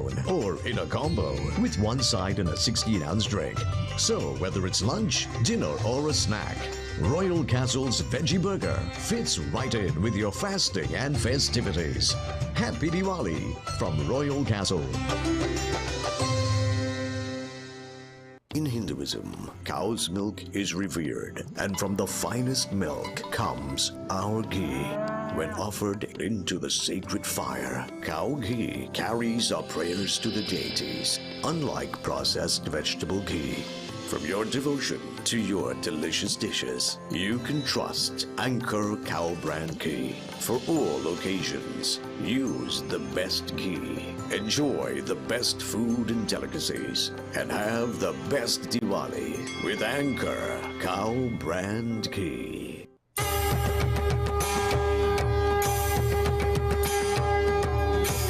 alone or in a combo with one side and a 16-ounce drink. So whether it's lunch, dinner, or a snack, Royal Castle's Veggie Burger fits right in with your fasting and festivities. Happy Diwali from Royal Castle. In Hinduism, cow's milk is revered, and from the finest milk comes our ghee. When offered into the sacred fire, cow ghee carries our prayers to the deities, unlike processed vegetable ghee. From your devotion to your delicious dishes, you can trust Anchor Cow Brand Ghee. For all occasions, use the best ghee. Enjoy the best food and delicacies, and have the best Diwali with Anchor Cow Brand Ghee.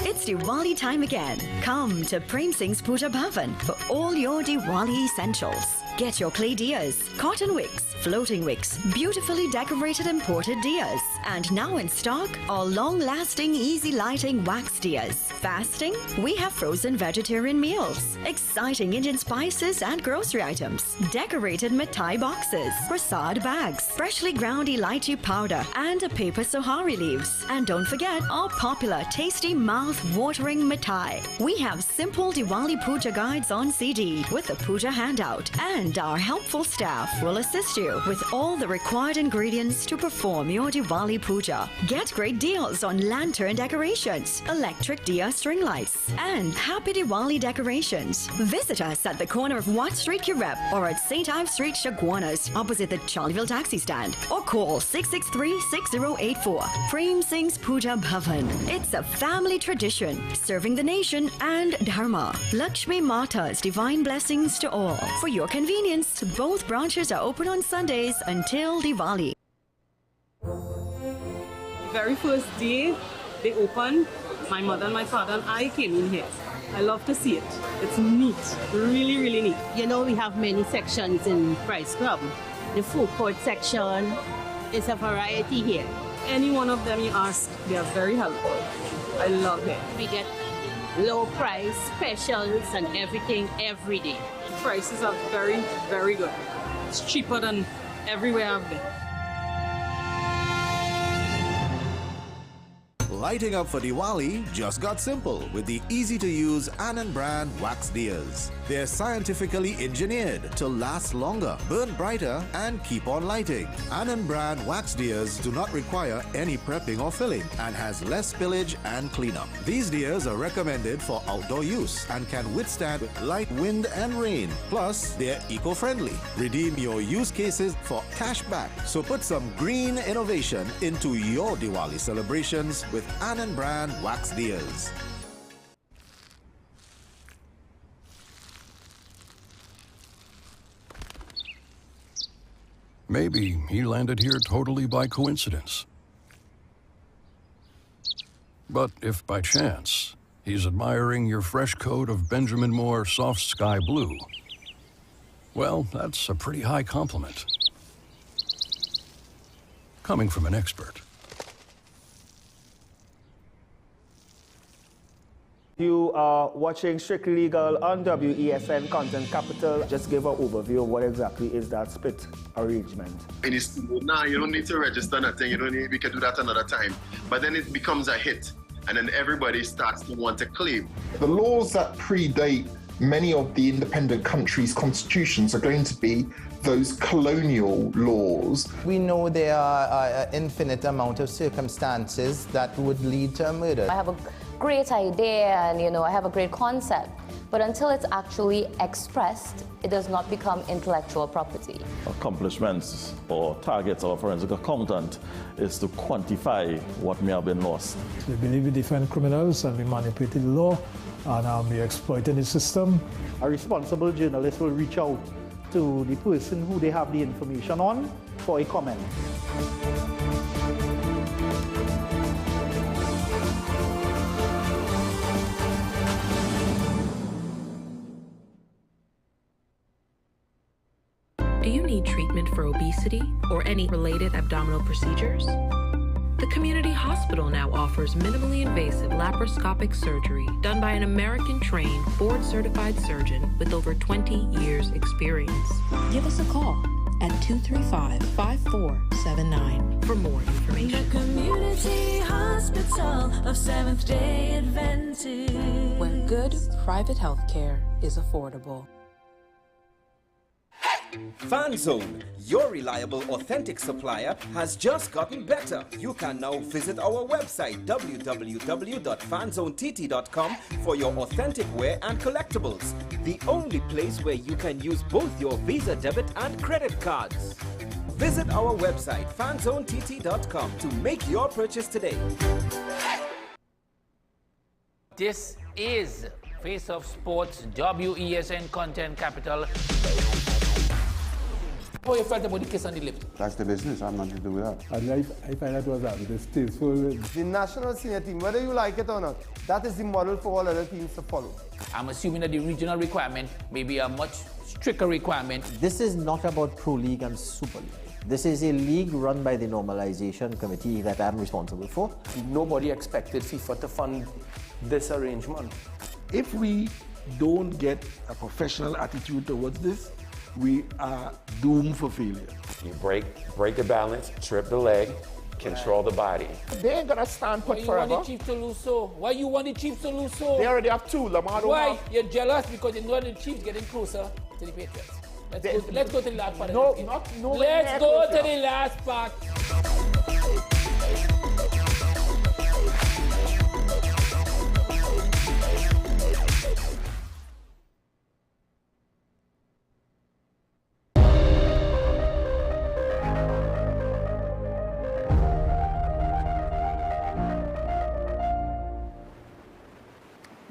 It's Diwali time again. Come to Prem Singh's Puja Bhavan for all your Diwali essentials. Get your clay diyas, cotton wicks, floating wicks, beautifully decorated imported diyas, and now in stock, our long-lasting, easy-lighting wax diyas. Fasting? We have frozen vegetarian meals, exciting Indian spices and grocery items, decorated mithai boxes, prasad bags, freshly ground elaichi powder, and a paper sohari leaves. And don't forget our popular, tasty, mouth-watering mithai. We have simple Diwali Puja guides on CD with a Puja handout, and our helpful staff will assist you with all the required ingredients to perform your Diwali Puja. Get great deals on lantern decorations, electric diya string lights, and Happy Diwali decorations. Visit us at the corner of Watt Street, Kirep, or at St. Ives Street, Chaguanas, opposite the Charleville taxi stand, or call 663-6084. Prem Singh's Puja Bhavan. It's a family tradition, serving the nation and Dharma. Lakshmi Mata's divine blessings to all. For your convenience, both branches are open on Sundays until Diwali. Very first day they opened, my mother and my father and I came in here. I love to see it. It's neat, really, really neat. You know, we have many sections in Price Club. The food court section is a variety here. Any one of them you ask, they are very helpful. I love it. We get low price, specials, and everything every day. Prices are very, very good. It's cheaper than everywhere I've been. Lighting up for Diwali just got simple with the easy-to-use Anand brand wax diyas. They're scientifically engineered to last longer, burn brighter, and keep on lighting. Anand brand wax diyas do not require any prepping or filling and has less spillage and cleanup. These diyas are recommended for outdoor use and can withstand light wind and rain. Plus, they're eco-friendly. Redeem your use cases for cash back. So put some green innovation into your Diwali celebrations with Anand brand wax diyas. Maybe he landed here totally by coincidence. But if by chance he's admiring your fresh coat of Benjamin Moore soft sky blue, well, that's a pretty high compliment. Coming from an expert. You are watching Strictly Legal on WESN Content Capital. Just give an overview of what exactly is that split arrangement. In the studio now, you don't need to register nothing. You don't need, we can do that another time. But then it becomes a hit, and then everybody starts to want to claim. The laws that predate many of the independent countries' constitutions are going to be those colonial laws. We know there are an infinite amount of circumstances that would lead to a murder. I have a great idea and I have a great concept, but until it's actually expressed, it does not become intellectual property. Accomplishments or targets of a forensic accountant is to quantify what may have been lost. We believe we defend criminals and we manipulated the law and we exploited the system. A responsible journalist will reach out to the person who they have the information on for a comment. Do you need treatment for obesity or any related abdominal procedures? The community hospital now offers minimally invasive laparoscopic surgery done by an American-trained, board-certified surgeon with over 20 years' experience. Give us a call at 235-5479 for more information. The Community Hospital of Seventh-day Adventist, where good private health care is affordable. FanZone, your reliable, authentic supplier, has just gotten better. You can now visit our website www.fanzonett.com for your authentic wear and collectibles. The only place where you can use both your Visa debit and credit cards. Visit our website fanzonett.com to make your purchase today. This is Face of Sports, WESN Content Capital. How you felt about the kiss on the lip? That's the business. I'm not to do with that. I find that was distasteful. The national senior team, whether you like it or not, that is the model for all other teams to follow. I'm assuming that the regional requirement may be a much stricter requirement. This is not about Pro League and Super League. This is a league run by the Normalization Committee that I'm responsible for. Nobody expected FIFA to fund this arrangement. If we don't get a professional attitude towards this, we are doomed for failure. You break the balance, trip the leg, control the body. They ain't gonna stand put forever. Why you want the Chiefs to lose so? Why you want the Chiefs to lose so? They already have two. Lamar don't Why? have. You're jealous because you know the Chiefs getting closer to the Patriots. Let's go to the last part. No, of the not game. no. Let's go to the last part.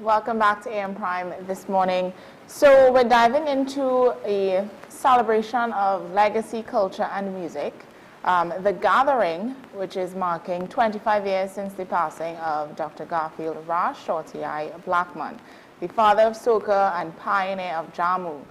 Welcome back to AM Prime this morning. So we're diving into a celebration of legacy, culture, and music. The Gathering, which is marking 25 years since the passing of Dr. Garfield Raj Shorty I. Blackman, the father of soca and pioneer of Jammu.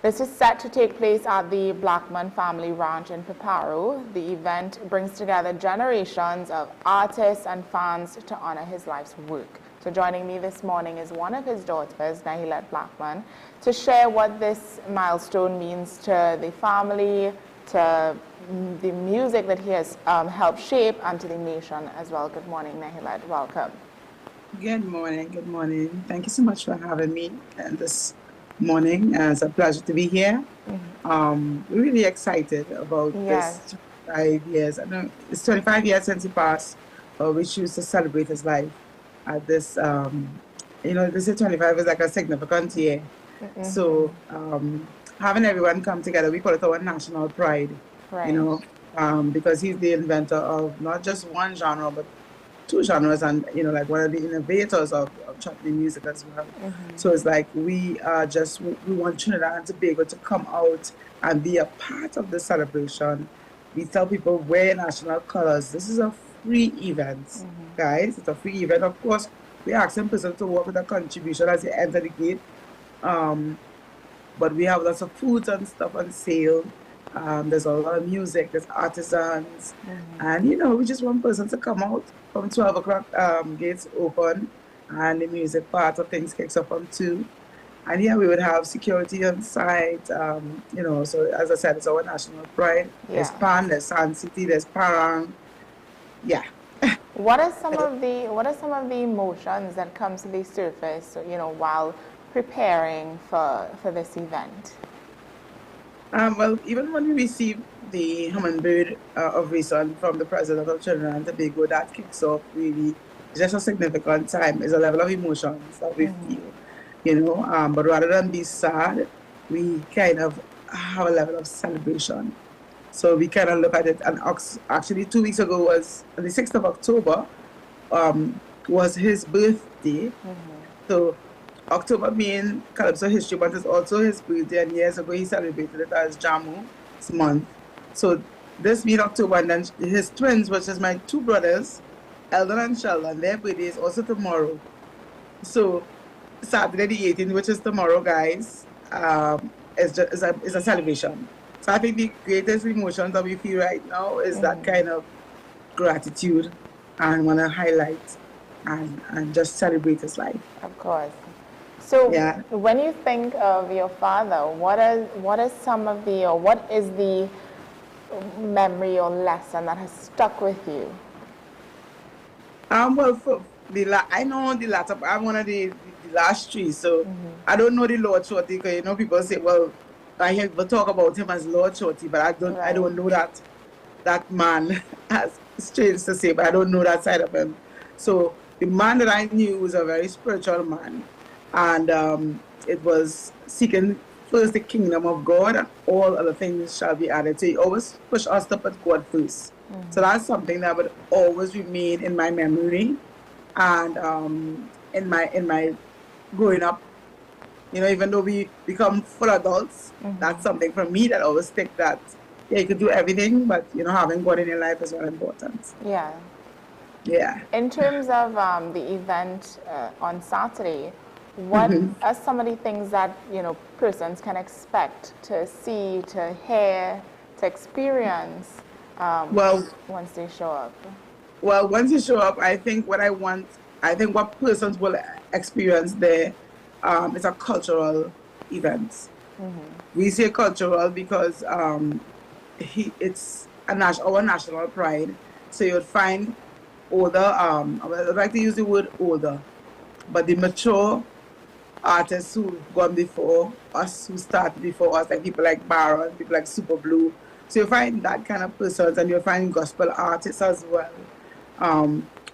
This is set to take place at the Blackman Family Ranch in Piparo. The event brings together generations of artists and fans to honor his life's work. So joining me this morning is one of his daughters, Nahilat Blackman, to share what this milestone means to the family, to the music that he has helped shape, and to the nation as well. Good morning, Nahilat. Welcome. Good morning. Good morning. Thank you so much for having me this morning. It's a pleasure to be here. Really excited about this 25 years. I know it's 25 years since he passed. We choose to celebrate his life at this, this year 25 is like a significant year. So having everyone come together, we call it our national pride, because he's the inventor of not just one genre, but two genres, and, like one of the innovators of chutney music as well. So it's like we want Trinidad and Tobago to come out and be a part of the celebration. We tell people wear national colors. This is a free event, guys. It's a free event. Of course, we ask them to work with a contribution as they enter the gate. But we have lots of foods and stuff on sale. There's a lot of music. There's artisans, and we just want person to come out from 12 o'clock. Gates open, and the music part of things kicks off from 2. And we would have security on site. So as I said, it's our national pride. There's Pan, there's San City, there's Parang. Yeah. What are some of the emotions that come to the surface, while preparing for this event? Well, even when we received the Hummingbird of Reason from the President of Trinidad and Tobago, that kicks off really just a significant time. It's a level of emotions that we feel, but rather than be sad, we kind of have a level of celebration. So we kind of look at it, and actually 2 weeks ago was the 6th of October, was his birthday. So October being Calypso History Month is also his birthday, and years ago he celebrated it as Jammu's month. So this being October, and then his twins, which is my 2 brothers, Eldon and Sheldon, their birthday is also tomorrow. So Saturday the 18th, which is tomorrow, guys, is a celebration. So I think the greatest emotion that we feel right now is that kind of gratitude and want to highlight and just celebrate his life. Of course. So yeah. When you think of your father, what is some of the, or what is the memory or lesson that has stuck with you? Well, I know the latter. I'm one of the last three, so I don't know the Lord Shorty, because people say, well, I hear people talk about him as Lord Shorty, but I don't know that man. As strange to say, but I don't know that side of him. So the man that I knew was a very spiritual man, and it was seeking first the kingdom of God, and all other things shall be added. So he always pushed us to put God first. So that's something that would always remain in my memory, and in my growing up. Even though we become full adults, that's something for me that always stick. That you can do everything, but having God in your life is very important. Yeah. Yeah. In terms of the event on Saturday, what are some of the things that persons can expect to see, to hear, to experience once they show up? Well, once you show up, I think what persons will experience there is a cultural event. We say cultural because it's our national pride. So you'll find older, I'd like to use the word older, but the mature artists who've gone before us, who started before us, like people like Baron, people like Super Blue. So you'll find that kind of persons, and you'll find gospel artists as well.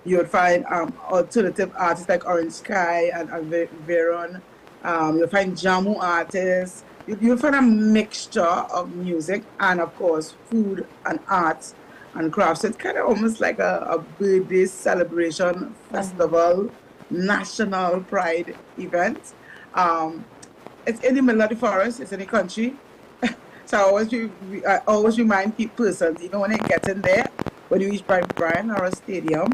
You'll find alternative artists like Orange Sky and Veron. You'll find Jamu artists. You'll find a mixture of music and, of course, food and arts and crafts. So it's kind of almost like a birthday celebration, festival, national pride event. It's in the middle of the forest. It's in the country. So I always remind persons, even when they get in there, when you reach Brian or a stadium,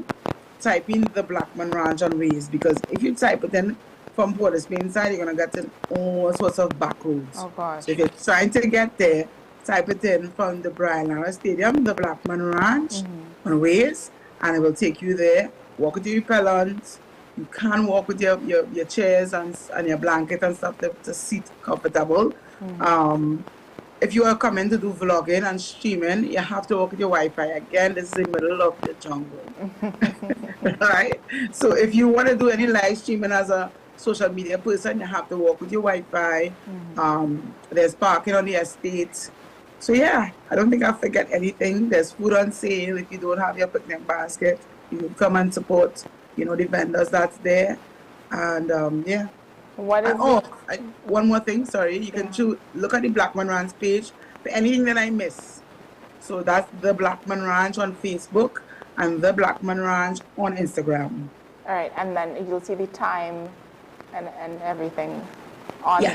type in the Blackman Ranch on Waze, because if you type it in from Port of Spain side, you're going to get in all sorts of back roads. Oh, gosh. So if you're trying to get there, type it in from the Brian Lara Stadium, the Blackman Ranch on Waze, and it will take you there. Walk with your repellent. You can walk with your chairs and your blanket and stuff to sit comfortable. If you are coming to do vlogging and streaming, you have to walk with your Wi-Fi. Again, this is the middle of the jungle. Right? So if you want to do any live streaming as a social media person, you have to walk with your Wi-Fi. There's parking on the estate. So yeah, I don't think I forget anything. There's food on sale. If you don't have your picnic basket, you can come and support, the vendors that's there. And yeah. One more thing, sorry. You can look at the Blackman Ranch page for anything that I miss. So that's the Blackman Ranch on Facebook and the Blackman Ranch on Instagram. All right, and then you'll see the time and everything on there.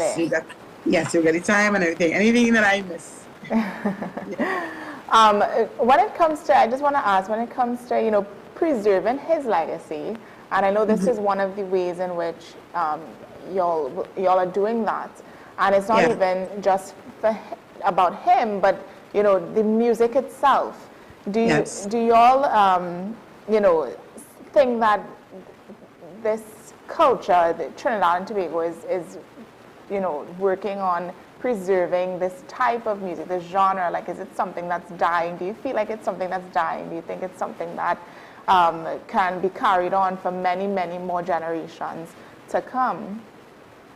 Yes, you'll get the time and everything. Anything that I miss. When it comes to, I just want to ask, when it comes to, preserving his legacy, and I know this is one of the ways in which y'all are doing that, and it's not even just about him, but the music itself. Do y'all think that this culture, the Trinidad and Tobago, is working on preserving this type of music, this genre? Like, is it something that's dying? Do you feel like it's something that's dying? Do you think it's something that can be carried on for many, many more generations to come?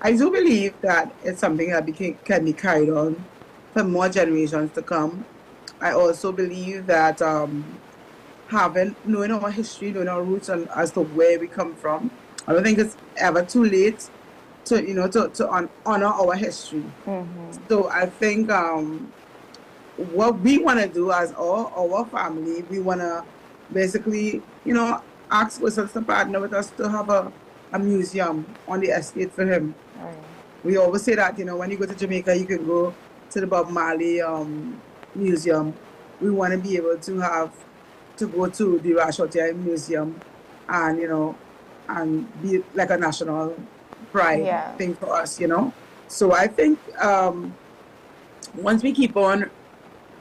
I do believe that it's something that can be carried on for more generations to come. I also believe that knowing our history, knowing our roots, and as to where we come from, I don't think it's ever too late to honor our history. So I think what we want to do as our family, we want to basically, ask persons to partner with us to have a museum on the estate for him. We always say that, when you go to Jamaica, you can go to the Bob Marley museum. We want to be able to go to the Rashotia Museum and, and be like a national pride thing for us, So I think once we keep on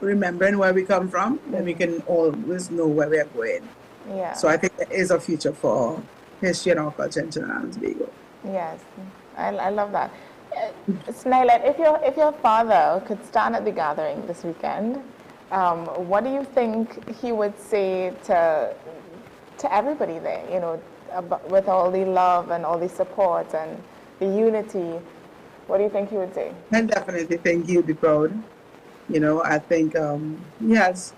remembering where we come from, then we can always know where we are going. Yeah. So I think there is a future for history and our culture in Trinidad and Tobago. Yes, I love that. Snylet, if your father could stand at the gathering this weekend, what do you think he would say to everybody there? You know, with all the love and all the support and the unity, what do you think he would say? I definitely think he would be proud. You know, I think he has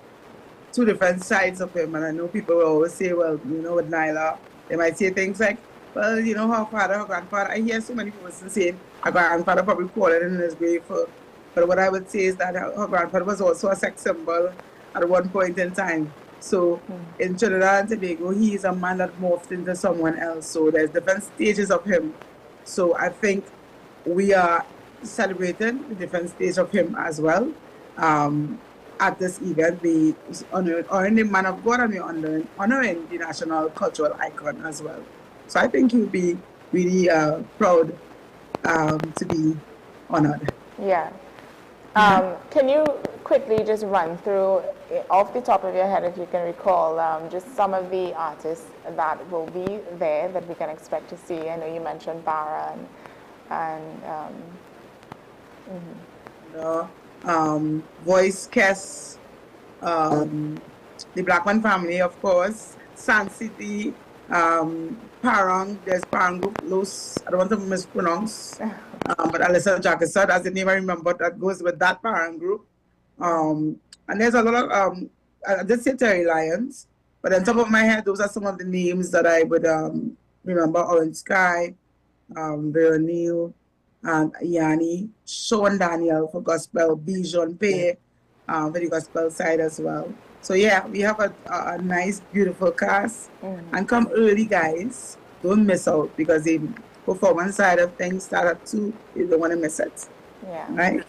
two different sides of him, and I know people will always say, well, you know, with Nyla, they might say things like, well, you know, her father, her grandfather. I hear so many people saying her grandfather probably crawling in his grave. But what I would say is that her grandfather was also a sex symbol at one point in time. So in Trinidad and Tobago, he is a man that morphed into someone else. So there's different stages of him. So I think we are celebrating the different stages of him as well. At this event, we honoring the man of God, and we're honoring the national cultural icon as well. So I think he would be really proud to be honored. Yeah. Can you quickly just run through, off the top of your head, if you can recall, just some of the artists that will be there that we can expect to see? I know you mentioned Barra Voice Kess, the Blackman family, of course, San City, Parang, there's Parang Group, Los, I don't want to mispronounce, but Alyssa Jackson, that's the name I remember that goes with that Parang Group. And there's a lot of, I did say Terry Lyons, but on top of my head, those are some of the names that I would remember: Orange Sky, Vera Neal, and Yanni, Sean Daniel for gospel, Bijon Pay for the gospel side as well. So yeah, we have a nice, beautiful cast. And come early, guys. Don't miss out, because the performance side of things start at 2. You don't want to miss it. Yeah. Right?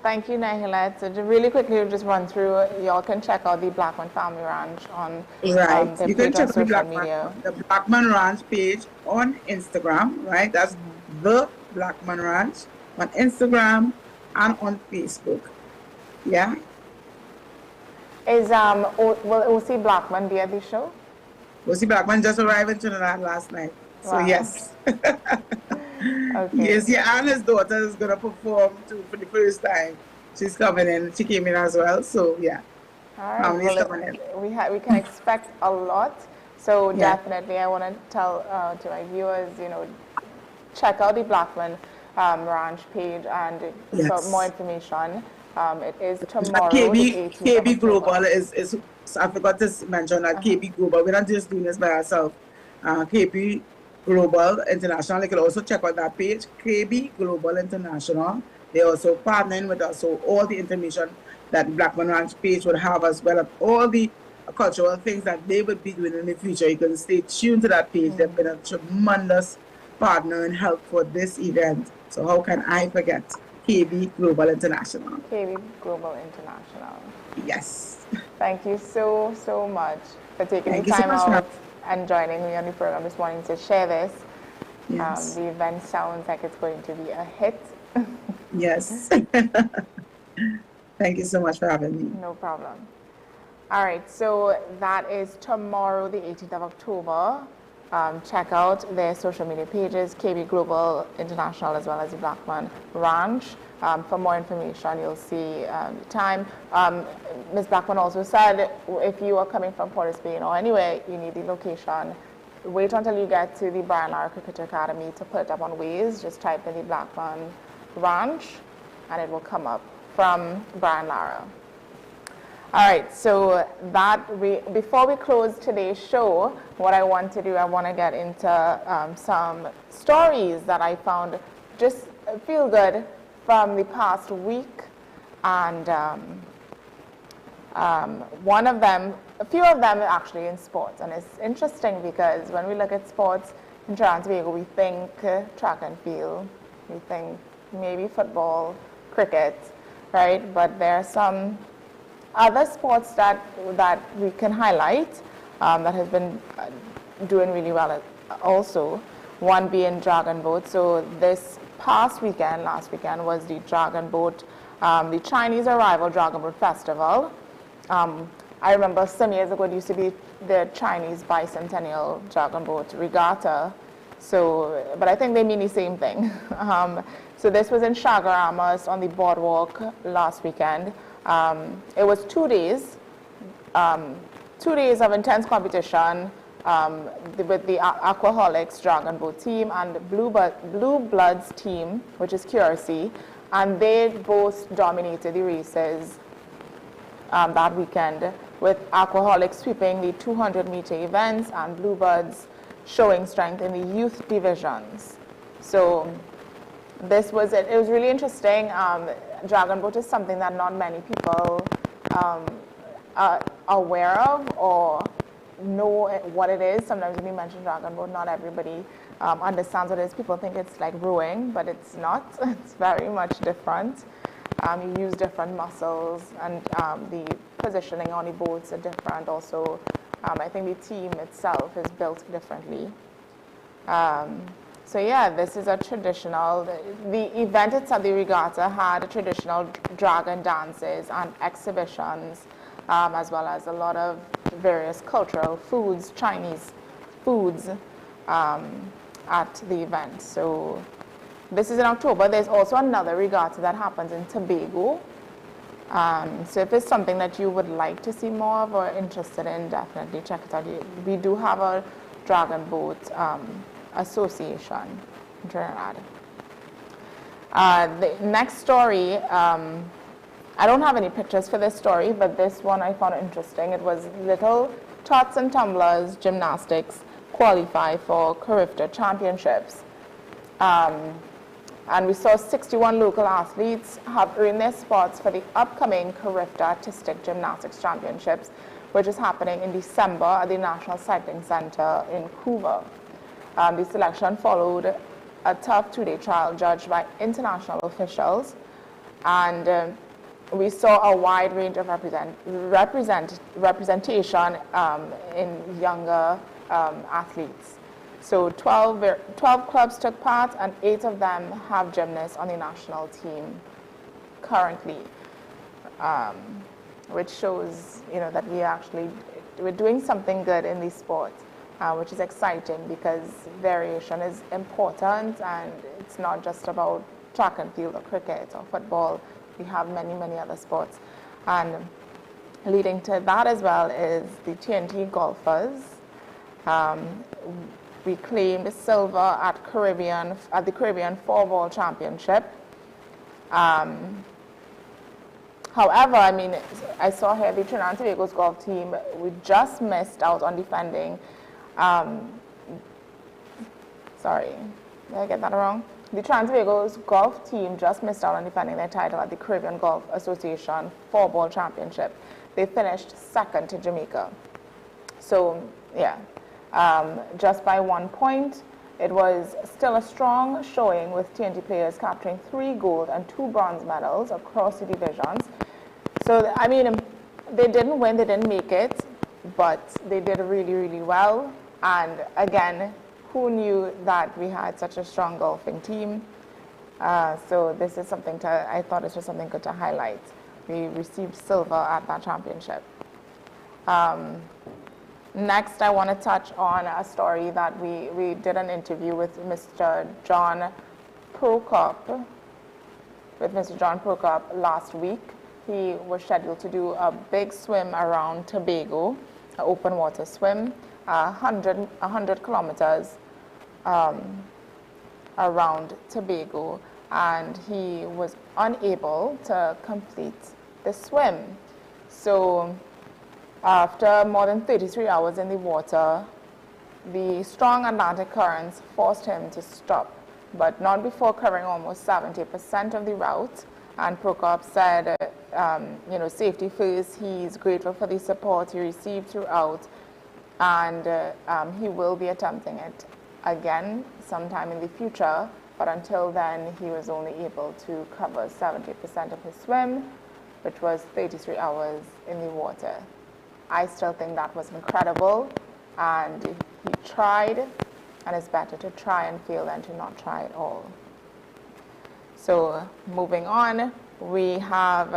Thank you, Nahilat. So really quickly, we'll just run through. Y'all can check out the Blackman Family Ranch on right. You can check social the Blackman Ranch page on Instagram. Right? That's the Blackman Ranch on Instagram and on Facebook. Yeah. Will O.C. Blackman be at the show? O.C. Blackman just arrived in Trinidad last night. So Wow. yes. Okay. Yes, yeah, and his daughter is gonna perform too for the first time. She's coming in. She came in as well. So yeah. All right. Coming in. We can expect a lot. So Yeah. definitely, I want to tell to my viewers, you know, check out the Blackman Ranch page and for more information. It is tomorrow. KB Global is I forgot to mention that KB Global. We're not just doing this by ourselves. KB Global International. You can also check out that page, KB Global International. They're also partnering with us. So all the information that Blackman Ranch page would have, as well as all the cultural things that they would be doing in the future. You can stay tuned to that page. They've been a tremendous partner and help for this event. So how can I forget KB Global International? KB Global International. Yes. Thank you so much for taking Thank the you so time much, out and joining me on the program this morning to share this. Yes. The event sounds like it's going to be a hit. Yes. Thank you so much for having me. No problem. All right, so that is tomorrow, the 18th of October. Check out their social media pages, KB Global International, as well as the Blackman Ranch. For more information, you'll see the time. Ms. Blackman also said if you are coming from Port of Spain or anywhere, you need the location. Wait until you get to the Brian Lara Cricket Academy to put it up on Waze. Just type in the Blackman Ranch, and it will come up from Brian Lara. All right, so before we close today's show, what I want to do, I want to get into some stories that I found just feel good from the past week, and one of them, a few of them are actually in sports, and it's interesting because when we look at sports in Trinidad and Tobago, we think track and field, we think maybe football, cricket, right? But there are some other sports that we can highlight that has been doing really well also, one being dragon boat. So this last weekend was the dragon boat the Chinese Arrival Dragon Boat Festival. I remember some years ago it used to be the Chinese Bicentennial Dragon Boat Regatta. So, but I think they mean the same thing. So this was in Chaguaramas on the boardwalk last weekend. It was 2 days, 2 days of intense competition with the Aquaholics Dragon Boat team and Blue Bloods team, which is QRC, and they both dominated the races that weekend, with Aquaholics sweeping the 200-meter events and Blue Bloods showing strength in the youth divisions. So this was it. It was really interesting. Dragon boat is something that not many people are aware of or know what it is. Sometimes when you mention dragon boat, not everybody understands what it is. People think it's like rowing, but it's not. It's very much different. You use different muscles, and the positioning on the boats are different. Also, I think the team itself is built differently. So yeah, this is a traditional, the event itself, the regatta, had traditional dragon dances and exhibitions, as well as a lot of various cultural foods, Chinese foods at the event. So this is in October. There's also another regatta that happens in Tobago. So if it's something that you would like to see more of or interested in, definitely check it out. We do have a dragon boat association in Trinidad. The next story, I don't have any pictures for this story, but this one I found interesting. It was Little Tots and Tumblers Gymnastics qualify for Carifta Championships. And we saw 61 local athletes have earned their spots for the upcoming Carifta Artistic Gymnastics Championships, which is happening in December at the National Cycling Center in Couva. The selection followed a tough two-day trial judged by international officials, and we saw a wide range of representation in younger athletes. So 12 clubs took part, and 8 of them have gymnasts on the national team currently, which shows, that we're doing something good in these sports, which is exciting because variation is important, and it's not just about track and field or cricket or football. We have many, many other sports. And leading to that as well is the TNT golfers. We claimed silver at the Caribbean Four-Ball Championship. However, I saw here the Trinidad and Tobago's golf team, we just missed out on defending, sorry, did I get that wrong? The Trinidad and Tobago's golf team just missed out on defending their title at the Caribbean Golf Association Four-Ball Championship. They finished second to Jamaica. So, yeah. Just by 1 point. It was still a strong showing, with TNT players capturing 3 gold and 2 bronze medals across the divisions. So, they didn't win, they didn't make it, but they did really, really well. And again, who knew that we had such a strong golfing team? So this is something I thought this was something good to highlight. We received silver at that championship. Next, I want to touch on a story that we did an interview with Mr. John Prokop last week. He was scheduled to do a big swim around Tobago, an open water swim, 100 kilometers around Tobago, and he was unable to complete the swim. So after more than 33 hours in the water, the strong Atlantic currents forced him to stop, but not before covering almost 70% of the route. And Prokop said, safety first. He's grateful for the support he received throughout, and he will be attempting it again sometime in the future. But until then, he was only able to cover 70% of his swim, which was 33 hours in the water. I still think that was incredible, and he tried, and it's better to try and fail than to not try at all. So moving on, we have,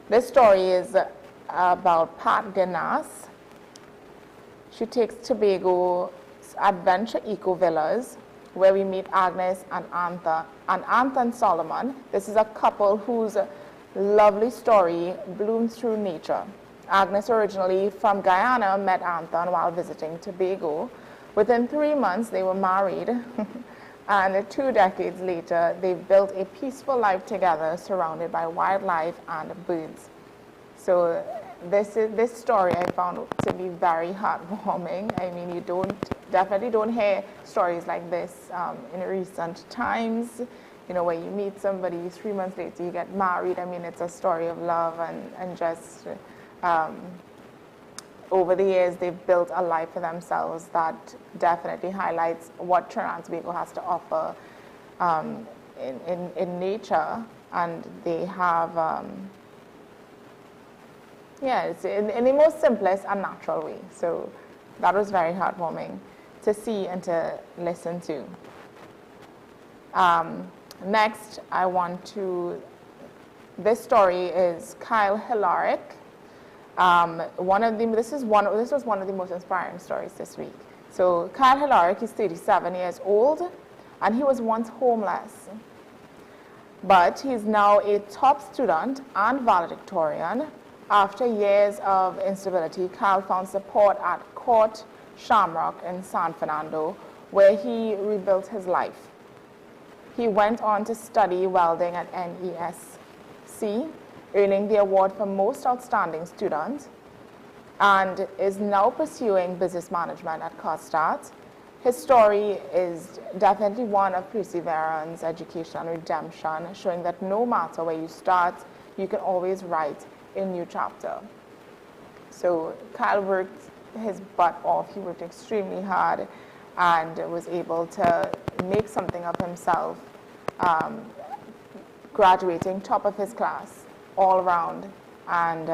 this story is about Pat Ganas. She takes Tobago's Adventure Eco Villas, where we meet Agnes and Anton Solomon. This is a couple whose lovely story blooms through nature. Agnes, originally from Guyana, met Anton while visiting Tobago. Within 3 months, they were married. And 2 decades later, they've built a peaceful life together, surrounded by wildlife and birds. So this story I found to be very heartwarming. I mean, you definitely don't hear stories like this in recent times. You know, where you meet somebody, 3 months later you get married. I mean, it's a story of love and just over the years they've built a life for themselves that definitely highlights what Trinidad and Tobago has to offer in nature. And they have, it's in the most simplest and natural way. So that was very heartwarming to see and to listen to. Next, this story is Kyle Hilaric. This was one of the most inspiring stories this week. So Kyle Hilaric is 37 years old, and he was once homeless. But he's now a top student and valedictorian. After years of instability, Kyle found support at Court Shamrock in San Fernando, where he rebuilt his life. He went on to study welding at NESC, earning the award for Most Outstanding Student, and is now pursuing business management at Costart. His story is definitely one of perseverance, education, and redemption, showing that no matter where you start, you can always write a new chapter. So Kyle worked his butt off. He worked extremely hard and was able to make something of himself, graduating top of his class all around, and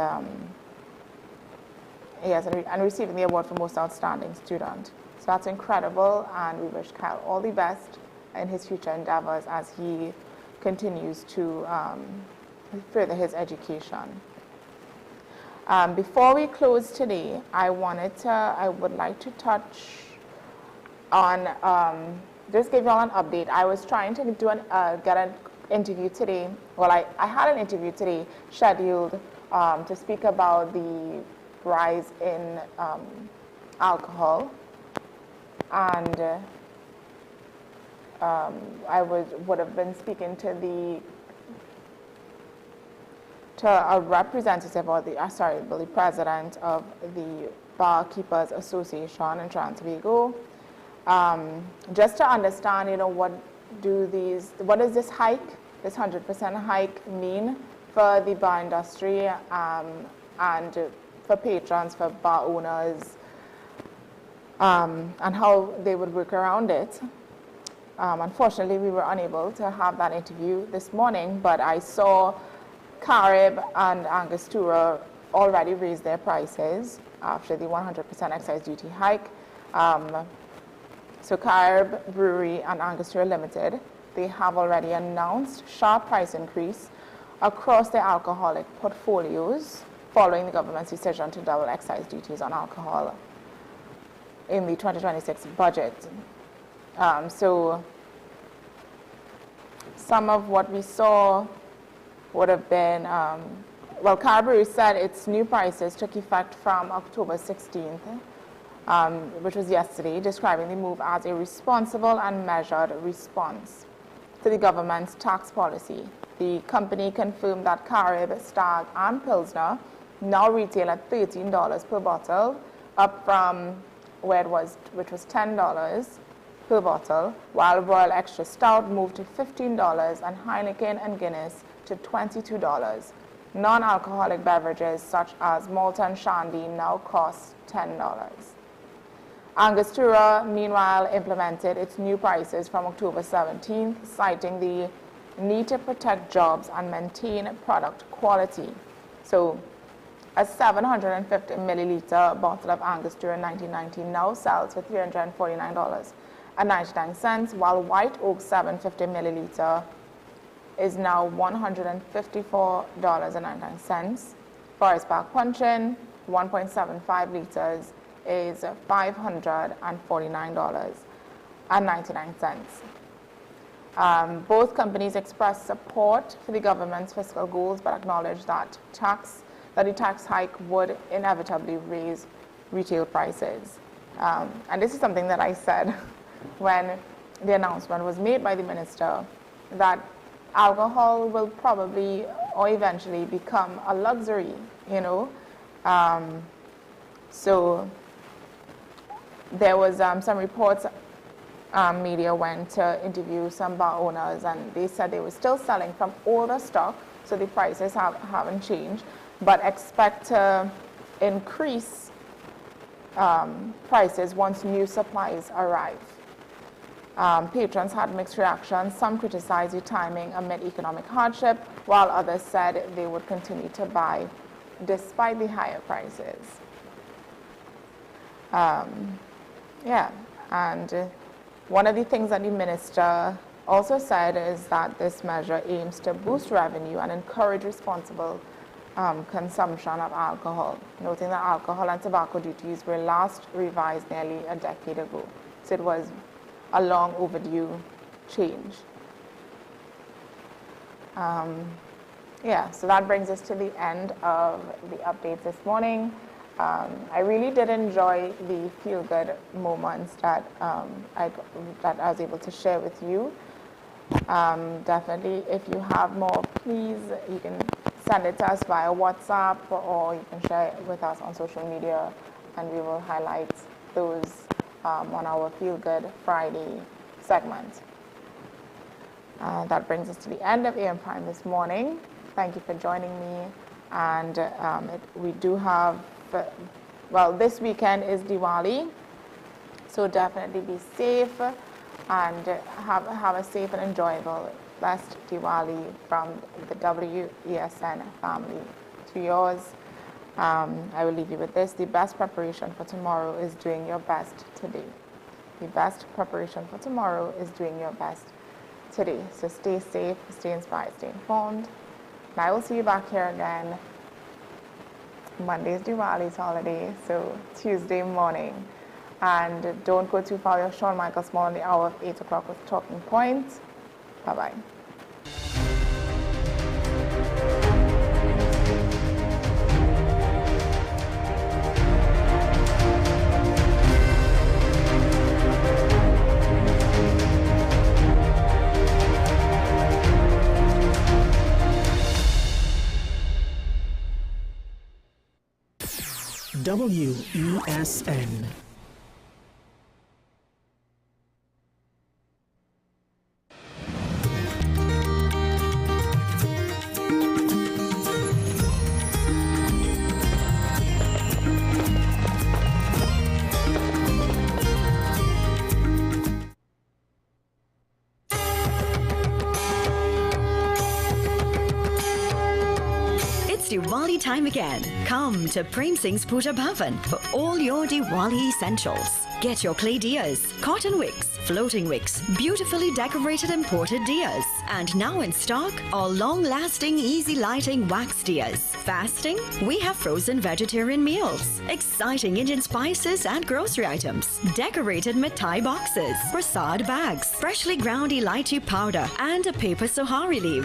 and receiving the award for Most Outstanding Student. So that's incredible, and we wish Kyle all the best in his future endeavors as he continues to further his education. Before we close today, I would like to touch on, just give you all an update. I was trying to get an interview today. Well, I had an interview today scheduled to speak about the rise in alcohol, and I would have been speaking to a representative, or the president of the Barkeepers Association in Trinidad and Tobago, just to understand, what does this hike, this 100% hike, mean for the bar industry and for patrons, for bar owners, and how they would work around it. Unfortunately, we were unable to have that interview this morning, but I saw Carib and Angostura already raised their prices after the 100% excise duty hike. So Carib Brewery and Angostura Limited, they have already announced sharp price increase across their alcoholic portfolios following the government's decision to double excise duties on alcohol in the 2026 budget. So some of what we saw would have been, Carib Brewery said its new prices took effect from October 16th, which was yesterday, describing the move as a responsible and measured response to the government's tax policy. The company confirmed that Carib, Stag, and Pilsner now retail at $13 per bottle, up from which was $10 per bottle, while Royal Extra Stout moved to $15 and Heineken and Guinness to $22. Non-alcoholic beverages such as malt and shandy now cost $10. Angostura, meanwhile, implemented its new prices from October 17th, citing the need to protect jobs and maintain product quality. So a 750 milliliter bottle of Angostura in 1990 now sells for $349.99, while White Oak 750 milliliter is now $154.99. Forest Park Punch-In, 1.75 liters, is $549.99. Both companies expressed support for the government's fiscal goals, but acknowledged that the tax hike would inevitably raise retail prices. And this is something that I said when the announcement was made by the minister, that alcohol will probably or eventually become a luxury, you know. So there was some reports, media went to interview some bar owners, and they said they were still selling from older stock, so the prices haven't changed, but expect to increase prices once new supplies arrive. Patrons had mixed reactions. Some criticized the timing amid economic hardship, while others said they would continue to buy despite the higher prices. Yeah, and one of the things that the minister also said is that this measure aims to boost revenue and encourage responsible consumption of alcohol, noting that alcohol and tobacco duties were last revised nearly a decade ago. So it was a long overdue change. Yeah, so that brings us to the end of the updates this morning. I really did enjoy the feel-good moments that I was able to share with you. Definitely, if you have more, please, you can send it to us via WhatsApp, or you can share it with us on social media, and we will highlight those on our Feel Good Friday segment. That brings us to the end of AM Prime this morning. Thank you for joining me. And we do have, well, this weekend is Diwali, so definitely be safe and have a safe and enjoyable, blessed Diwali from the WESN family to yours. I will leave you with this. The best preparation for tomorrow is doing your best today. The best preparation for tomorrow is doing your best today. So stay safe, stay inspired, stay informed. And I will see you back here again. Monday is Diwali's holiday, so Tuesday morning. And don't go too far. You're Sean Michael Small on the hour of 8 o'clock with Talking Points. Bye-bye. WESN. Diwali time again. Come to Prem Singh's Puja Bhavan for all your Diwali essentials. Get your clay diyas, cotton wicks, floating wicks, beautifully decorated imported diyas, and now in stock, all long-lasting, easy-lighting wax diyas. Fasting? We have frozen vegetarian meals, exciting Indian spices and grocery items, decorated mithai boxes, prasad bags, freshly ground elaichi powder, and a paper sohari leaves.